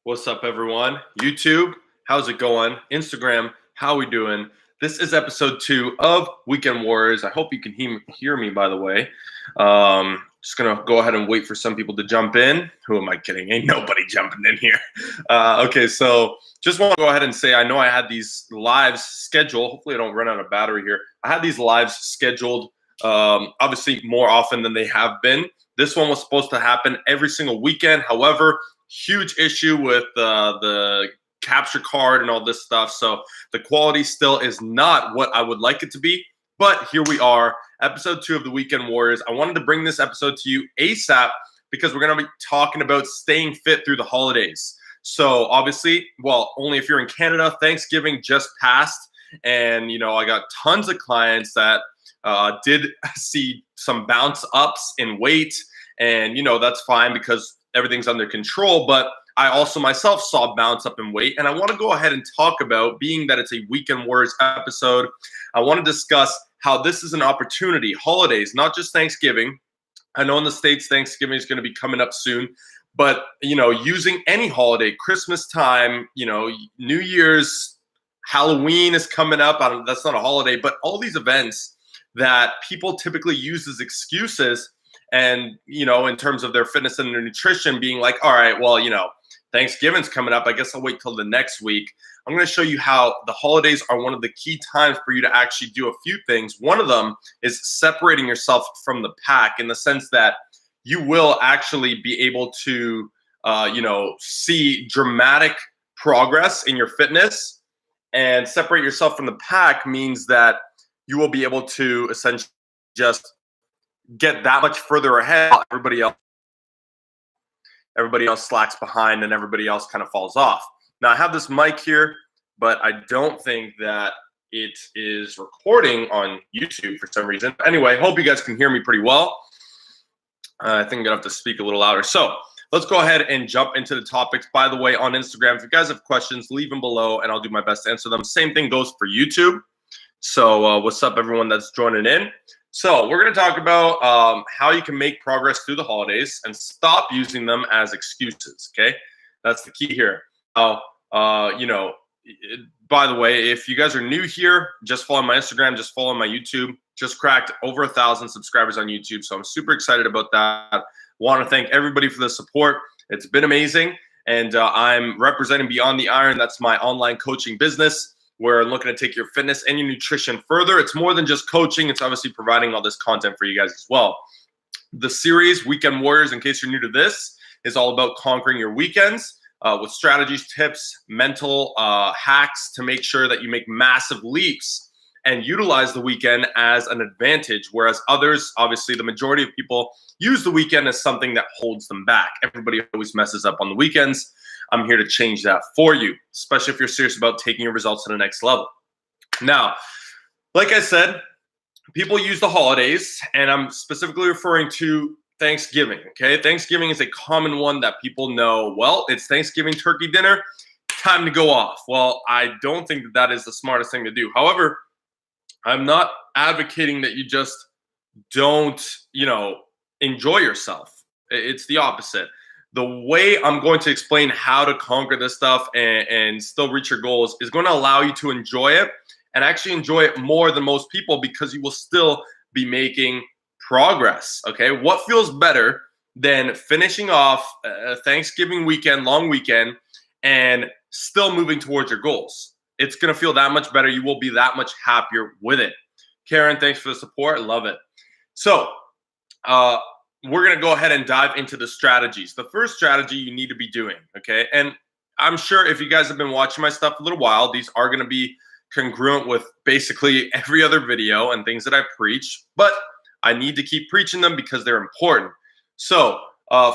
What's up, everyone? YouTube, how's it going? Instagram, how we doing? This is episode 2 of Weekend Warriors. I hope you can hear me, by the way. Just going to go ahead and wait for some people to jump in. Who am I kidding? Ain't nobody jumping in here. Okay, so just want to go ahead and say I know I had these lives scheduled. Hopefully I don't run out of battery here. I had these lives scheduled, obviously more often than they have been. This one was supposed to happen every single weekend. However, huge issue with the capture card and all this stuff. So the quality still is not what I would like it to be. But here we are, episode 2 of the Weekend Warriors. I wanted to bring this episode to you ASAP because we're going to be talking about staying fit through the holidays. So obviously, well, only if you're in Canada, Thanksgiving just passed. And, you know, I got tons of clients that did see some bounce ups in weight. And, you know, that's fine because everything's under control, but I also myself saw bounce up in weight. And I want to go ahead and talk about, being that it's a Weekend Warriors episode, I want to discuss how this is an opportunity, holidays, not just Thanksgiving. I know in the States, Thanksgiving is going to be coming up soon, but, you know, using any holiday, Christmas time, you know, New Year's, Halloween is coming up. That's not a holiday, but all these events that people typically use as excuses. And, you know, in terms of their fitness and their nutrition, being like, all right, well, you know, Thanksgiving's coming up. I guess I'll wait till the next week. I'm going to show you how the holidays are one of the key times for you to actually do a few things. One of them is separating yourself from the pack, in the sense that you will actually be able to, you know, see dramatic progress in your fitness. And separate yourself from the pack means that you will be able to essentially just get that much further ahead. Everybody else slacks behind and everybody else kind of falls off. Now I have this mic here, but I don't think that it is recording on YouTube for some reason. Anyway, hope you guys can hear me pretty well. I think I'm gonna have to speak a little louder. So let's go ahead and jump into the topics. By the way, on Instagram, if you guys have questions, leave them below and I'll do my best to answer them. Same thing goes for YouTube. So what's up, everyone that's joining in? So we're going to talk about how you can make progress through the holidays and stop using them as excuses, okay? That's the key here. You know, by the way, if you guys are new here, just follow my Instagram, just follow my YouTube. Just cracked over 1,000 subscribers on YouTube, so I'm super excited about that. Want to thank everybody for the support. It's been amazing, and I'm representing Beyond the Iron. That's my online coaching business. We're looking to take your fitness and your nutrition further. It's more than just coaching. It's obviously providing all this content for you guys as well. The series, Weekend Warriors, in case you're new to this, is all about conquering your weekends with strategies, tips, mental hacks to make sure that you make massive leaps and utilize the weekend as an advantage, whereas others, obviously the majority of people, use the weekend as something that holds them back. Everybody always messes up on the weekends. I'm here to change that for you, especially if you're serious about taking your results to the next level. Now, like I said, people use the holidays, and I'm specifically referring to Thanksgiving, okay? Thanksgiving is a common one that people know, well, it's Thanksgiving turkey dinner, time to go off. Well, I don't think that that is the smartest thing to do. However, I'm not advocating that you just don't, you know, enjoy yourself. It's the opposite. The way I'm going to explain how to conquer this stuff and still reach your goals is going to allow you to enjoy it, and actually enjoy it more than most people, because you will still be making progress, okay? What feels better than finishing off a Thanksgiving weekend, long weekend, and still moving towards your goals? It's going to feel that much better. You will be that much happier with it. Karen, thanks for the support. I love it. So, we're going to go ahead and dive into the strategies. The first strategy you need to be doing, okay? And I'm sure if you guys have been watching my stuff a little while, these are going to be congruent with basically every other video and things that I preach, but I need to keep preaching them because they're important. So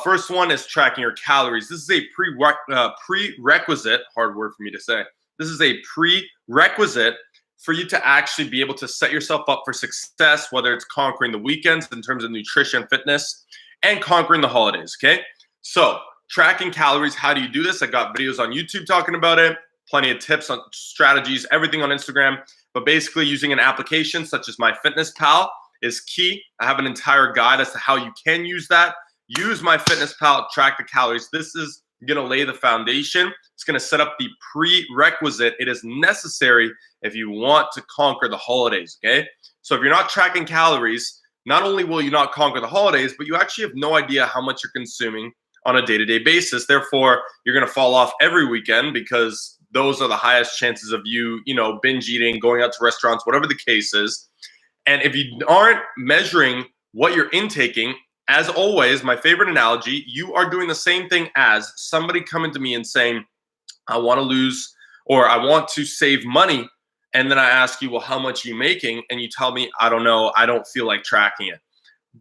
first one is tracking your calories. This is a prerequisite, hard word for me to say. This is a prerequisite for you to actually be able to set yourself up for success, whether it's conquering the weekends in terms of nutrition, fitness, and conquering the holidays, okay? So tracking calories, how do you do this? I got videos on YouTube talking about it, plenty of tips on strategies, everything on Instagram, but basically using an application such as MyFitnessPal is key. I have an entire guide as to how you can use that. Use MyFitnessPal, track the calories. This is going to lay the foundation. It's going to set up the prerequisite. It is necessary if you want to conquer the holidays, okay? So if you're not tracking calories, not only will you not conquer the holidays, but you actually have no idea how much you're consuming on a day-to-day basis. Therefore, you're going to fall off every weekend because those are the highest chances of you, binge eating, going out to restaurants, whatever the case is. And if you aren't measuring what you're intaking, as always, my favorite analogy, you are doing the same thing as somebody coming to me and saying, I want to lose or I want to save money. And then I ask you, well, how much are you making? And you tell me, I don't know. I don't feel like tracking it.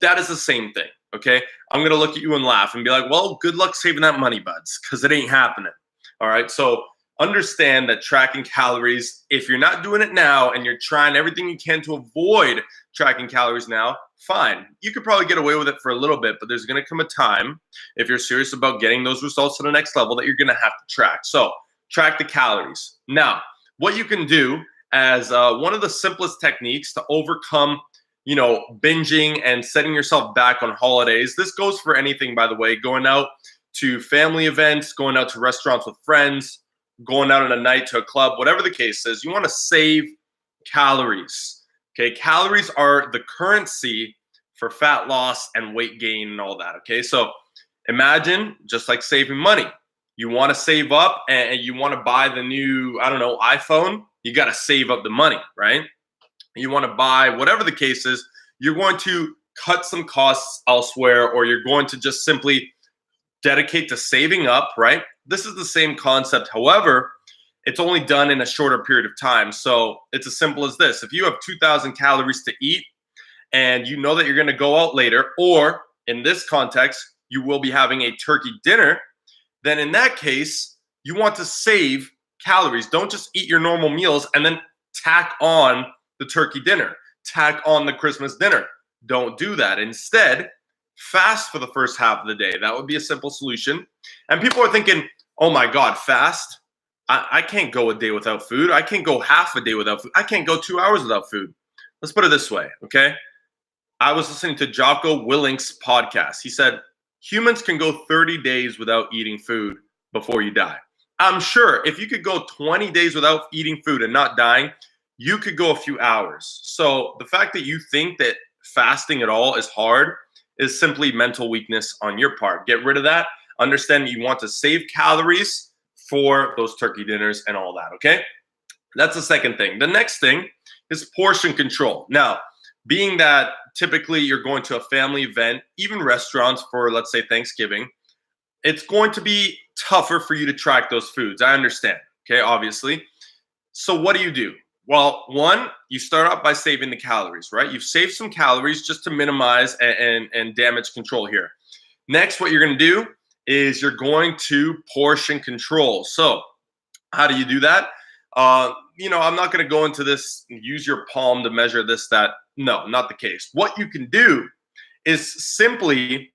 That is the same thing, okay? I'm going to look at you and laugh and be like, well, good luck saving that money, buds, because it ain't happening. All right, so understand that tracking calories, if you're not doing it now and you're trying everything you can to avoid tracking calories now, fine. You could probably get away with it for a little bit, but there's going to come a time, if you're serious about getting those results to the next level, that you're going to have to track. So track the calories. Now, what you can do as one of the simplest techniques to overcome binging and setting yourself back on holidays. This goes for anything, by the way, going out to family events, going out to restaurants with friends, going out on a night to a club, whatever the case is, you want to save calories. Okay, calories are the currency for fat loss and weight gain and all that. Okay, so imagine just like saving money. You want to save up and you want to buy the new, iPhone. You got to save up the money, right? You want to buy whatever the case is, you're going to cut some costs elsewhere, or you're going to just simply dedicate to saving up, right? This is the same concept. However, it's only done in a shorter period of time. So it's as simple as this. If you have 2,000 calories to eat and you know that you're going to go out later, or in this context, you will be having a turkey dinner, then in that case, you want to save calories. Don't just eat your normal meals and then tack on the turkey dinner, tack on the Christmas dinner. Don't do that. Instead, fast for the first half of the day. That would be a simple solution. And people are thinking, oh my God, fast? I can't go a day without food. I can't go half a day without food. I can't go 2 hours without food. Let's put it this way, okay? I was listening to Jocko Willink's podcast. He said, humans can go 30 days without eating food before you die. I'm sure if you could go 20 days without eating food and not dying, you could go a few hours. So the fact that you think that fasting at all is hard is simply mental weakness on your part. Get rid of that. Understand you want to save calories for those turkey dinners and all that, okay? That's the second thing. The next thing is portion control. Now, being that typically you're going to a family event, even restaurants for, let's say, Thanksgiving, it's going to be tougher for you to track those foods. I understand, okay, obviously. So what do? Well, one, you start out by saving the calories, right? You've saved some calories just to minimize and damage control here. Next, what you're going to do is you're going to portion control. So how do you do that? I'm not going to go into this, use your palm to measure this, that. No, not the case. What you can do is simply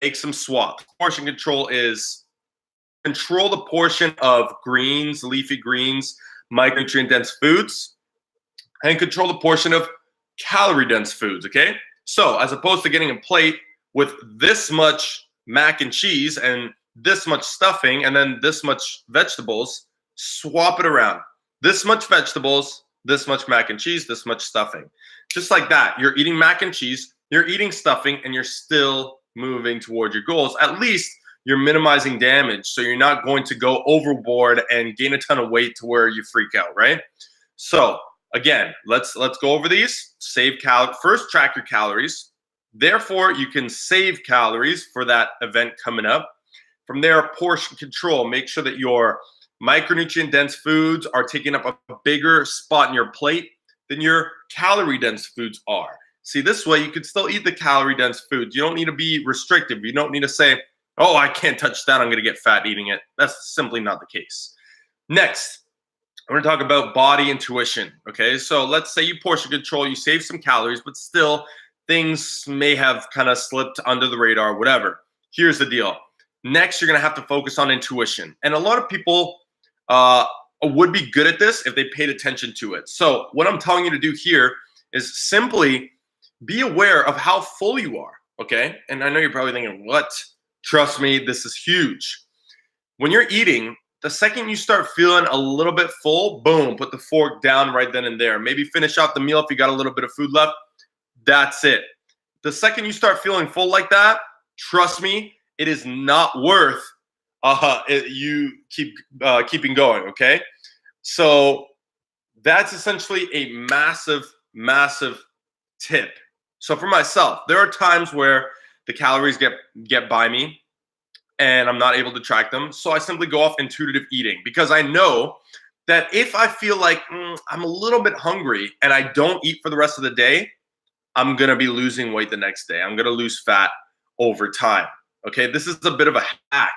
make some swaps. Portion control is control the portion of greens, leafy greens, micronutrient-dense foods, and control the portion of calorie-dense foods, okay? So as opposed to getting a plate with this much mac and cheese and this much stuffing and then this much vegetables, swap it around. This much vegetables, this much mac and cheese, this much stuffing. Just like that, you're eating mac and cheese, you're eating stuffing, and you're still moving toward your goals. At least you're minimizing damage, so you're not going to go overboard and gain a ton of weight to where you freak out, right? So again, let's go over these. Save calories. First, track your calories. Therefore, you can save calories for that event coming up. From there, portion control. Make sure that your micronutrient-dense foods are taking up a bigger spot in your plate than your calorie-dense foods are. See, this way you can still eat the calorie-dense foods. You don't need to be restrictive. You don't need to say, oh, I can't touch that, I'm going to get fat eating it. That's simply not the case. Next, we're going to talk about body intuition, okay? So let's say you portion control, you save some calories, but still things may have kind of slipped under the radar, whatever. Here's the deal. Next, you're going to have to focus on intuition. And a lot of people would be good at this if they paid attention to it. So what I'm telling you to do here is simply be aware of how full you are, okay? And I know you're probably thinking, what? Trust me, this is huge. when you're eating, the second you start feeling a little bit full, boom, put the fork down right then and there. Maybe finish out the meal if you got a little bit of food left. That's it. The second you start feeling full like that, trust me, it is not worth you keeping going, okay? So that's essentially a massive, massive tip. So for myself, there are times where the calories get by me and I'm not able to track them. So I simply go off intuitive eating because I know that if I feel like I'm a little bit hungry and I don't eat for the rest of the day, I'm going to be losing weight the next day. I'm going to lose fat over time. Okay, this is a bit of a hack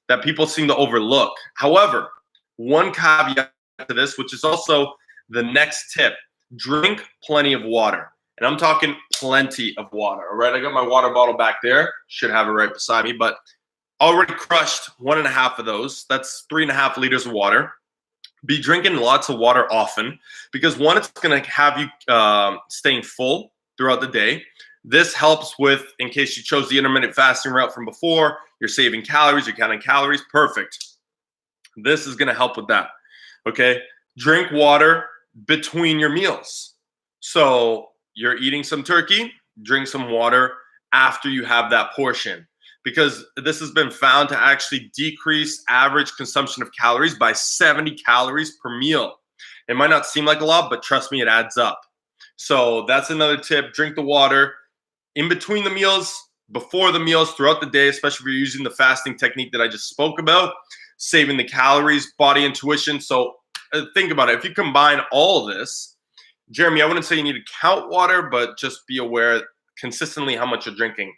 that people seem to overlook. However, one caveat to this, which is also the next tip, drink plenty of water. And I'm talking plenty of water, all right? I got my water bottle back there. Should have it right beside me, but already crushed 1.5 of those. That's 3.5 liters of water. Be drinking lots of water often because one, it's going to have you staying full throughout the day. This helps with, in case you chose the intermittent fasting route from before, you're saving calories, you're counting calories, perfect. This is gonna help with that, okay? Drink water between your meals. So you're eating some turkey, drink some water after you have that portion because this has been found to actually decrease average consumption of calories by 70 calories per meal. It might not seem like a lot, but trust me, it adds up. So that's another tip. Drink the water in between the meals, before the meals, throughout the day, especially if you're using the fasting technique that I just spoke about, saving the calories, body intuition. So think about it. If you combine all of this, Jeremy, I wouldn't say you need to count water, but just be aware consistently how much you're drinking.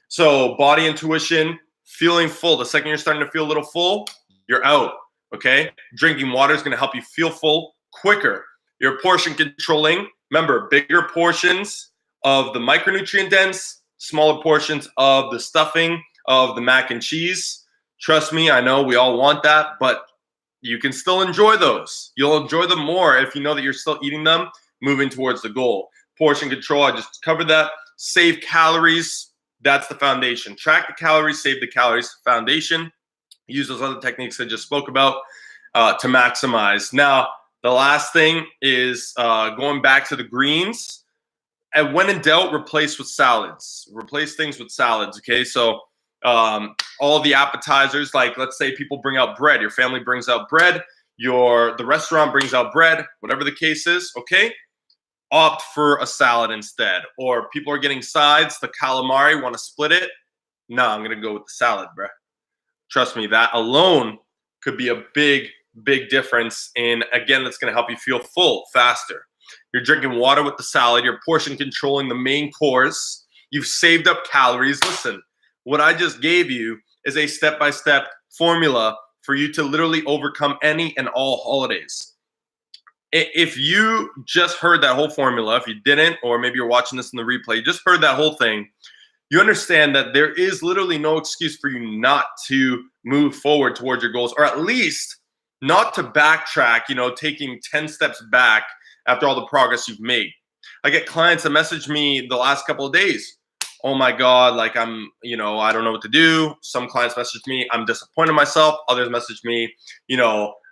So body intuition, feeling full. The second you're starting to feel a little full, you're out, okay? Drinking water is going to help you feel full quicker. Your portion controlling. Remember, bigger portions of the micronutrient dense, smaller portions of the stuffing of the mac and cheese. Trust me, I know we all want that, but you can still enjoy those. You'll enjoy them more if you know that you're still eating them, moving towards the goal. Portion control, I just covered that. Save calories, that's the foundation. Track the calories, save the calories, foundation. Use those other techniques I just spoke about to maximize. Now, the last thing is going back to the greens. And when in doubt, replace with salads. Replace things with salads, okay? So all the appetizers, like let's say people bring out bread. Your family brings out bread. The restaurant brings out bread. Whatever the case is, okay? Opt for a salad instead. Or people are getting sides. The calamari, want to split it? No, I'm going to go with the salad, bro. Trust me, that alone could be a big, big difference. And again, that's going to help you feel full faster. You're drinking water with the salad. You're portion controlling the main course. You've saved up calories. Listen, what I just gave you is a step-by-step formula for you to literally overcome any and all holidays. If you just heard that whole formula, if you didn't, or maybe you're watching this in the replay, you just heard that whole thing, you understand that there is literally no excuse for you not to move forward towards your goals, or at least not to backtrack, taking 10 steps back after all the progress you've made. I get clients that message me the last couple of days. Oh my God, like I don't know what to do. Some clients message me, I'm disappointed in myself. Others message me,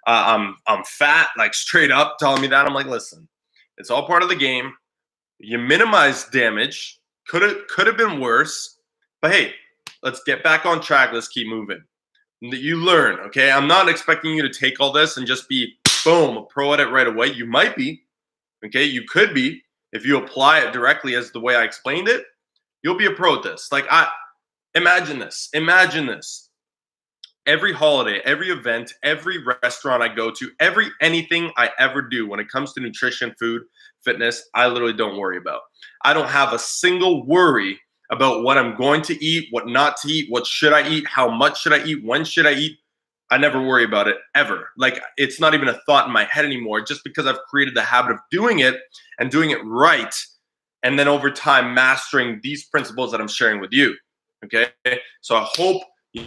I'm fat, like straight up telling me that. I'm like, listen, it's all part of the game. You minimize damage. Could have been worse, but hey, let's get back on track. Let's keep moving. You learn, okay? I'm not expecting you to take all this and just be, boom, a pro at it right away. You might be, okay? You could be. If you apply it directly as the way I explained it, you'll be a pro at this. Imagine this. Every holiday, every event, every restaurant I go to, anything I ever do when it comes to nutrition, food, fitness, I literally don't worry about. I don't have a single worry about what I'm going to eat, what not to eat, what should I eat, how much should I eat, when should I eat. I never worry about it ever. Like, it's not even a thought in my head anymore, just because I've created the habit of doing it and doing it right. And then over time, mastering these principles that I'm sharing with you. Okay. So I hope you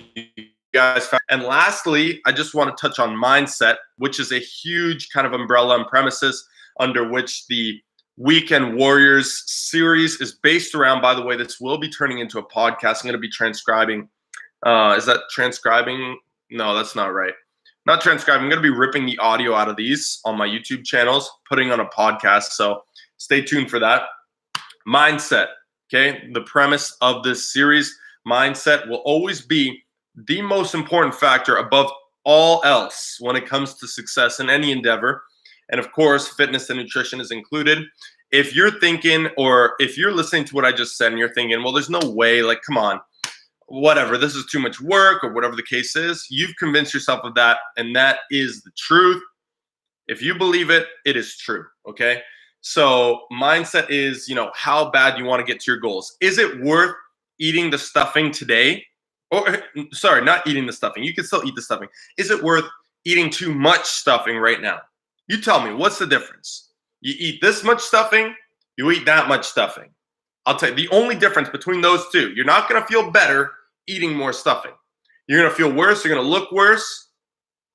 guys found. And lastly, I just want to touch on mindset, which is a huge kind of umbrella and premises under which the Weekend Warriors series is based around. By the way, this will be turning into a podcast. I'm going to be transcribing. Is that transcribing No, that's not right. Not transcribing. I'm going to be ripping the audio out of these on my YouTube channels, putting on a podcast. So stay tuned for that. Mindset. Okay. The premise of this series, mindset will always be the most important factor above all else when it comes to success in any endeavor. And of course, fitness and nutrition is included. If you're thinking, or if you're listening to what I just said and you're thinking, well, there's no way, like, come on, whatever, this is too much work, or whatever the case is, you've convinced yourself of that, and that is the truth. If you believe it, it is true. Okay. So mindset is, how bad you want to get to your goals. Is it worth eating the stuffing today? Or sorry, not eating the stuffing. You can still eat the stuffing. Is it worth eating too much stuffing right now? You tell me, what's the difference? You eat this much stuffing, you eat that much stuffing. I'll tell you, the only difference between those two, you're not going to feel better eating more stuffing. You're going to feel worse. You're going to look worse.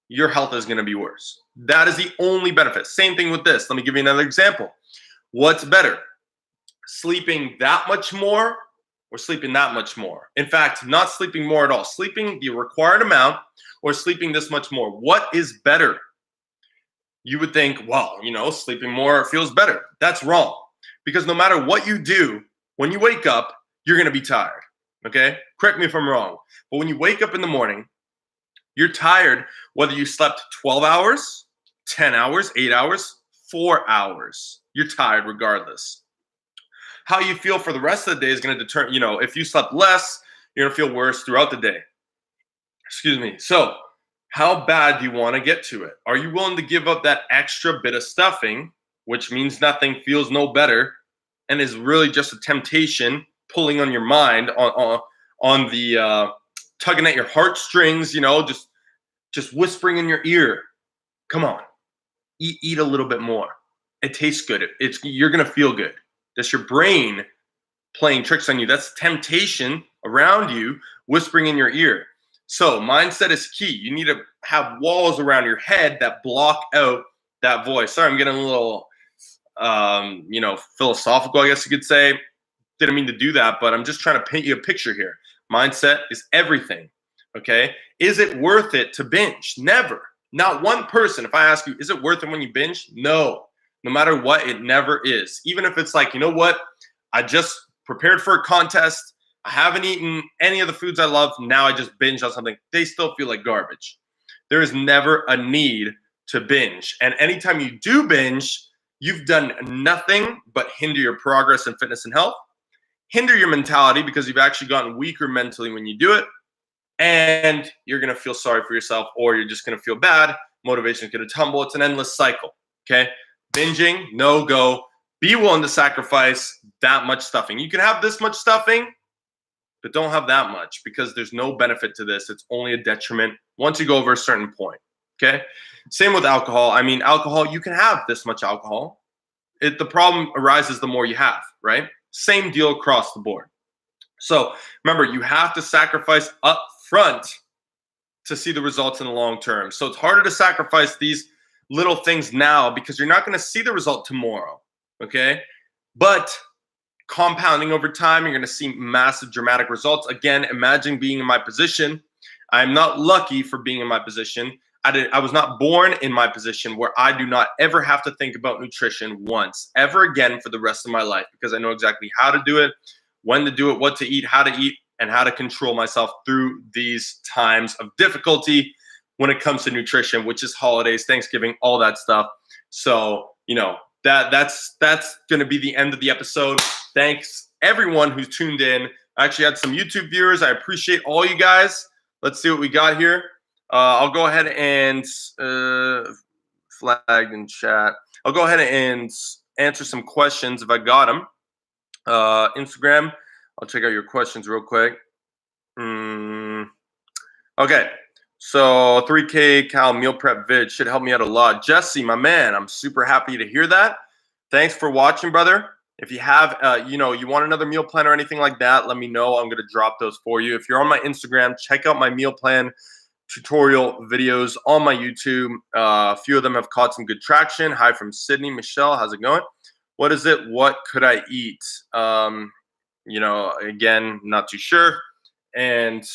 Your health is going to be worse. That is the only benefit. Same thing with this. Let me give you another example. What's better? Sleeping that much more or sleeping that much more? In fact, not sleeping more at all. Sleeping the required amount or sleeping this much more. What is better? You would think, well, sleeping more feels better. That's wrong. Because no matter what you do, when you wake up, you're going to be tired. Okay? Correct me if I'm wrong. But when you wake up in the morning, you're tired whether you slept 12 hours, 10 hours, 8 hours, 4 hours. You're tired regardless. How you feel for the rest of the day is going to determine, if you slept less, you're going to feel worse throughout the day. Excuse me. So how bad do you want to get to it? Are you willing to give up that extra bit of stuffing, which means nothing, feels no better, and is really just a temptation pulling on your mind, on the tugging at your heartstrings, just whispering in your ear? Come on, eat a little bit more. It tastes good. You're gonna feel good. That's your brain playing tricks on you. That's temptation around you, whispering in your ear. So mindset is key. You need to have walls around your head that block out that voice. Sorry, I'm getting a little, philosophical, I guess you could say. Didn't mean to do that, but I'm just trying to paint you a picture here. Mindset is everything. Okay. Is it worth it to binge? Never. Not one person. If I ask you, is it worth it when you binge? No. No matter what, it never is. Even if it's like, you know what? I just prepared for a contest. I haven't eaten any of the foods I love. Now I just binge on something. They still feel like garbage. There is never a need to binge. And anytime you do binge, you've done nothing but hinder your progress in fitness and health, hinder your mentality because you've actually gotten weaker mentally when you do it. And you're going to feel sorry for yourself, or you're just going to feel bad. Motivation is going to tumble. It's an endless cycle. Okay. Binging, no go. Be willing to sacrifice that much stuffing. You can have this much stuffing, but don't have that much, because there's no benefit to this. It's only a detriment once you go over a certain point. Okay. Same with alcohol. I mean, alcohol, you can have this much alcohol. The problem arises the more you have, right? Same deal across the board. So remember, you have to sacrifice up front to see the results in the long term. So it's harder to sacrifice these little things now because you're not going to see the result tomorrow. Okay. But compounding over time, you're going to see massive, dramatic results. Again, imagine being in my position. I'm not lucky for being in my position. I was not born in my position where I do not ever have to think about nutrition once, ever again for the rest of my life, because I know exactly how to do it, when to do it, what to eat, how to eat, and how to control myself through these times of difficulty when it comes to nutrition, which is holidays, Thanksgiving, all that stuff. So, that's going to be the end of the episode. Thanks everyone who's tuned in. I actually had some YouTube viewers. I appreciate all you guys. Let's see what we got here. I'll go ahead and flag in chat. I'll go ahead and answer some questions if I got them. Instagram, I'll check out your questions real quick. Okay, so 3K Cal meal prep vid should help me out a lot. Jesse, my man, I'm super happy to hear that. Thanks for watching, brother. If you have, you want another meal plan or anything like that, let me know. I'm going to drop those for you. If you're on my Instagram, check out my meal plan tutorial videos on my YouTube. A few of them have caught some good traction. Hi from Sydney. Michelle, how's it going? What is it? What could I eat? Again, not too sure. And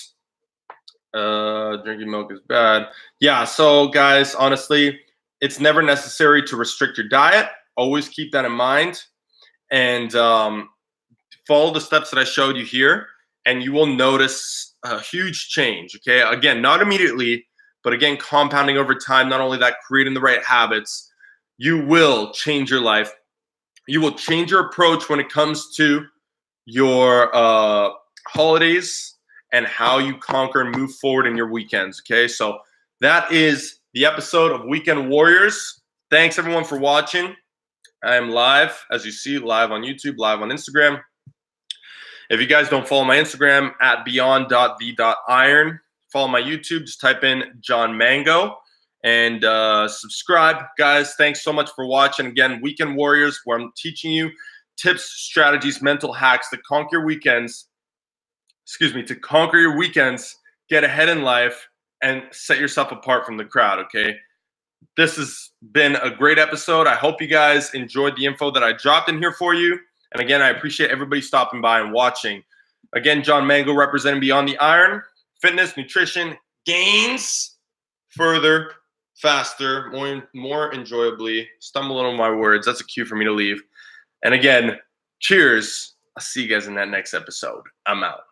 Drinking milk is bad. Yeah, so guys, honestly, it's never necessary to restrict your diet. Always keep that in mind. And follow the steps that I showed you here, and you will notice a huge change. Okay, again, not immediately, but again, compounding over time. Not only that, creating the right habits, you will change your life. You will change your approach when it comes to your holidays and how you conquer and move forward in your weekends. Okay, so that is the episode of Weekend Warriors. Thanks everyone for watching. I am live, as you see, live on YouTube, live on Instagram. If you guys don't follow my Instagram at beyond.the.iron, follow my YouTube, just type in John Mango and subscribe. Guys, thanks so much for watching. Again, Weekend Warriors, where I'm teaching you tips, strategies, mental hacks to conquer your weekends. To conquer your weekends, get ahead in life, and set yourself apart from the crowd, okay? This has been a great episode. I hope you guys enjoyed the info that I dropped in here for you. And again, I appreciate everybody stopping by and watching. Again, John Mango representing Beyond the Iron. Fitness, nutrition, gains further, faster, more enjoyably. Stumbling on my words. That's a cue for me to leave. And again, cheers. I'll see you guys in that next episode. I'm out.